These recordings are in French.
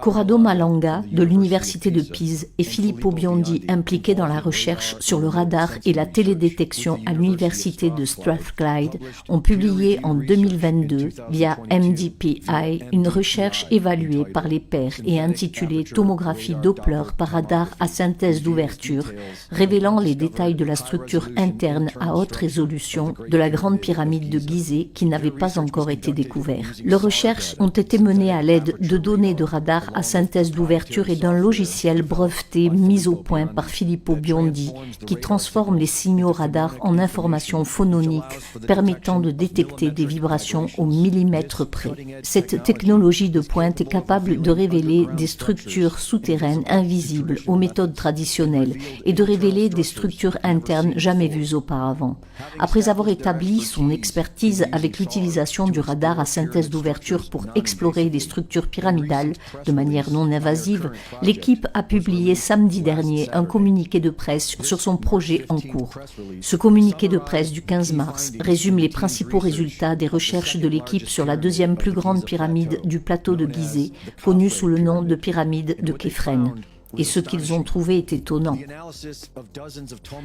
Corrado Malanga, de l'Université de Pise, et Filippo Biondi, impliqués dans la recherche sur le radar et la télédétection à l'Université de Strathclyde, ont publié en 2022, via MDPI, une recherche évaluée par les pairs et intitulée « Tomographie Doppler par radar à synthèse d'ouverture », révélant les détails de la structure interne à haute résolution de la grande pyramide de Gizeh qui n'avait pas encore été découverte. Leurs recherches ont été menées à l'aide de données de radar à synthèse d'ouverture et d'un logiciel breveté mis au point par Filippo Biondi qui transforme les signaux radar en informations phononiques permettant de détecter des vibrations au millimètre près. Cette technologie de pointe est capable de révéler des structures souterraines invisibles aux méthodes traditionnelles et de révéler des structures internes jamais vues auparavant. Après avoir établi son expertise avec l'utilisation du radar à synthèse d'ouverture pour explorer les structures pyramidales de manière non invasive, l'équipe a publié samedi dernier un communiqué de presse sur son projet en cours. Ce communiqué de presse du 15 mars résume les principaux résultats des recherches de l'équipe sur la deuxième plus grande pyramide du plateau de Gizeh, connue sous le nom de pyramide de Képhren. Et ce qu'ils ont trouvé est étonnant.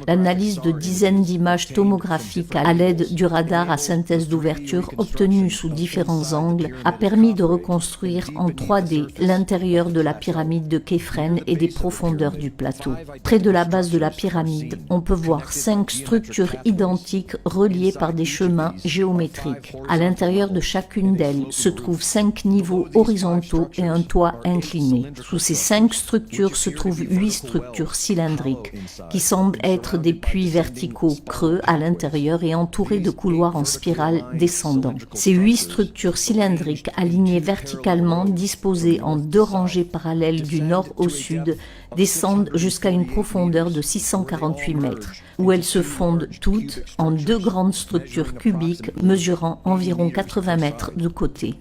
L'analyse de dizaines d'images tomographiques à l'aide du radar à synthèse d'ouverture obtenue sous différents angles a permis de reconstruire en 3D l'intérieur de la pyramide de Képhren et des profondeurs du plateau. Près de la base de la pyramide, on peut voir 5 structures identiques reliées par des chemins géométriques. À l'intérieur de chacune d'elles se trouvent 5 niveaux horizontaux et un toit incliné. Sous ces 5 structures se trouvent 8 structures cylindriques qui semblent être des puits verticaux creux à l'intérieur et entourés de couloirs en spirale descendants. Ces 8 structures cylindriques alignées verticalement, disposées en 2 rangées parallèles du nord au sud, descendent jusqu'à une profondeur de 648 mètres, où elles se fondent toutes en 2 grandes structures cubiques mesurant environ 80 mètres de côté.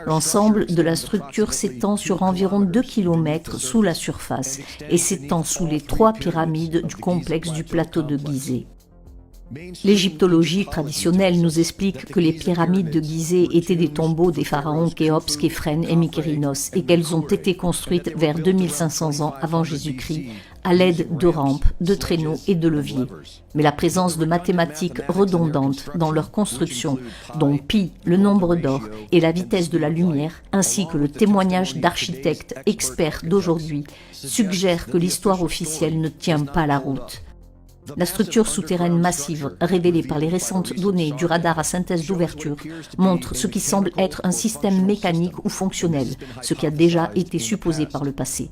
L'ensemble de la structure s'étend sur environ 2 km sous la surface et s'étend sous les 3 pyramides du complexe du plateau de Gizeh. L'égyptologie traditionnelle nous explique que les pyramides de Gizeh étaient des tombeaux des pharaons Khéops, Képhren et Mykérinos et qu'elles ont été construites vers 2500 ans avant Jésus-Christ à l'aide de rampes, de traîneaux et de leviers. Mais la présence de mathématiques redondantes dans leur construction, dont pi, le nombre d'or, et la vitesse de la lumière, ainsi que le témoignage d'architectes experts d'aujourd'hui, suggère que l'histoire officielle ne tient pas la route. La structure souterraine massive, révélée par les récentes données du radar à synthèse d'ouverture, montre ce qui semble être un système mécanique ou fonctionnel, ce qui a déjà été supposé par le passé.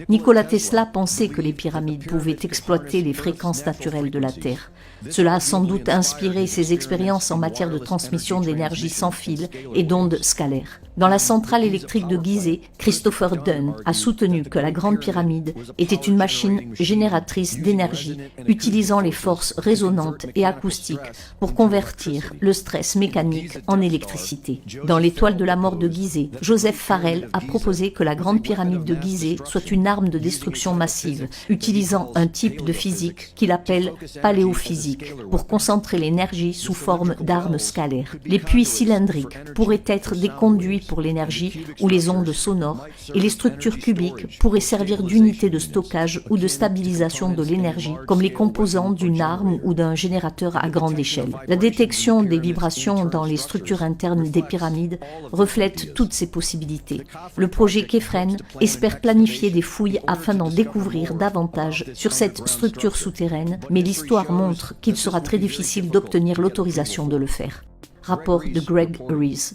Nikola Tesla pensait que les pyramides pouvaient exploiter les fréquences naturelles de la Terre. Cela a sans doute inspiré ses expériences en matière de transmission d'énergie sans fil et d'ondes scalaires. Dans la centrale électrique de Gizeh, Christopher Dunn a soutenu que la Grande Pyramide était une machine génératrice d'énergie utilisant les forces résonantes et acoustiques pour convertir le stress mécanique en électricité. Dans l'étoile de la mort de Gizeh, Joseph Farrell a proposé que la Grande Pyramide de Gizeh soit une arme de destruction massive, utilisant un type de physique qu'il appelle paléophysique, pour concentrer l'énergie sous forme d'armes scalaires. Les puits cylindriques pourraient être des conduits pour l'énergie ou les ondes sonores, et les structures cubiques pourraient servir d'unité de stockage ou de stabilisation de l'énergie, comme les composants d'une arme ou d'un générateur à grande échelle. La détection des vibrations dans les structures internes des pyramides reflète toutes ces possibilités. Le projet Képhren espère planifier des fouilles afin d'en découvrir davantage sur cette structure souterraine, mais l'histoire montre qu'il sera très difficile d'obtenir l'autorisation de le faire. Rapport de Greg Rees.